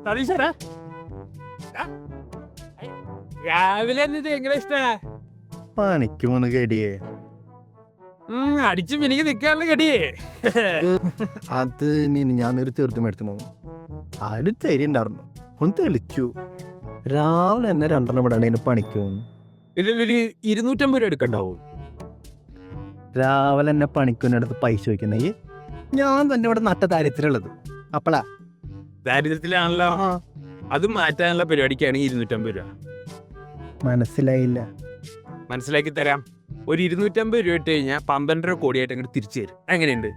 സതീശരാ രാവിലെ എന്നിട്ട് എങ്ങനെ ഇഷ്ടാ പണിക്ക് പോന്ന് കേടിയേ അടിച്ചു എനിക്ക് നിക്കാനുള്ള കടിയേ അത് ഞാനൊരു തീർത്തും എടുത്തു പോകും ആരും തരി ഉണ്ടായിരുന്നു ഒന്ന് തെളിച്ചു രാവിലെ തന്നെ 2 വിടാണ്ട് പണിക്ക് പോകുന്നു. ഇതിലൊരു 250 രൂപ എടുക്കണ്ടാവും. രാവിലെ തന്നെ പണിക്കുന്നടുത്ത് പൈസ ചോദിക്കുന്നേ ഞാൻ തന്നെ ഇവിടെ നട്ട ദാരിദ്ര്യമുള്ളത് അപ്പളാ ദാരിദ്ര്യത്തിലാണല്ലോ. അത് മാറ്റാനുള്ള പരിപാടിക്കാണ് 250 രൂപ. മനസ്സിലായില്ല. മനസ്സിലാക്കി തരാം. ഒരു 250 രൂപ ഇട്ട് കഴിഞ്ഞാൽ 12.5 കോടിയായിട്ട് അങ്ങോട്ട് തിരിച്ചു തരും. എങ്ങനെയുണ്ട്?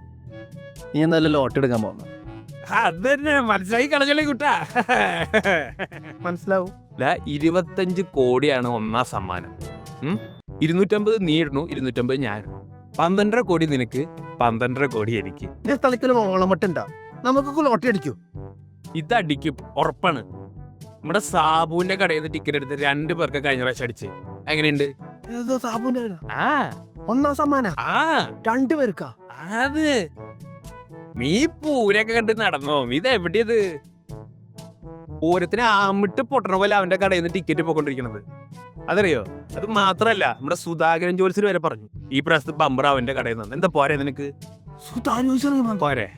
നീ എന്തായാലും ലോട്ട് എടുക്കാൻ പോകുന്നു. അത് തന്നെ മനസ്സിലാക്കി കളഞ്ഞല്ലേ കുട്ടാ. മനസ്സിലാവും. 25 കോടിയാണ് ഒന്നാം സമ്മാനം. 250 നീ ഇടണു, 250 ഞാൻ. 12.5 കോടി നിനക്ക്, 12.5 കോടി എനിക്ക്. തളിക്കൊരു ഓളമട്ടുണ്ടാ നമുക്കൊക്കെ ലോട്ടറി അടിക്കൂ. ഇതടിക്കും ഉറപ്പാണ്. നമ്മുടെ സാബുവിന്റെ കടയിൽ നിന്ന് ടിക്കറ്റ് എടുത്ത് 2 പേർക്ക് കഴിഞ്ഞ പ്രാവശ്യം അടിച്ച്. എങ്ങനെയുണ്ട്? ആ ഒന്നാം സമ്മാനം ആ 2 പേർക്കാ. അത് നീ പൂരൊക്കെ കണ്ട് നടന്നോ? ഇതെവിടെയത്? പൂരത്തിന് ആമിട്ട് പൊട്ടണ പോലെ അവന്റെ കടയിൽ നിന്ന് ടിക്കറ്റ് പോയിക്കൊണ്ടിരിക്കണത് അതറിയോ? അത് മാത്രല്ല നമ്മുടെ സുധാകരൻ ജോത്സ്യർ വരെ പറഞ്ഞു ഈ പ്രാവശ്യത്തെ ബമ്പർ അവന്റെ കടയിൽ നിന്ന്. എന്താ പോരെ നിനക്ക്? സുധാകരൻ പോരെ?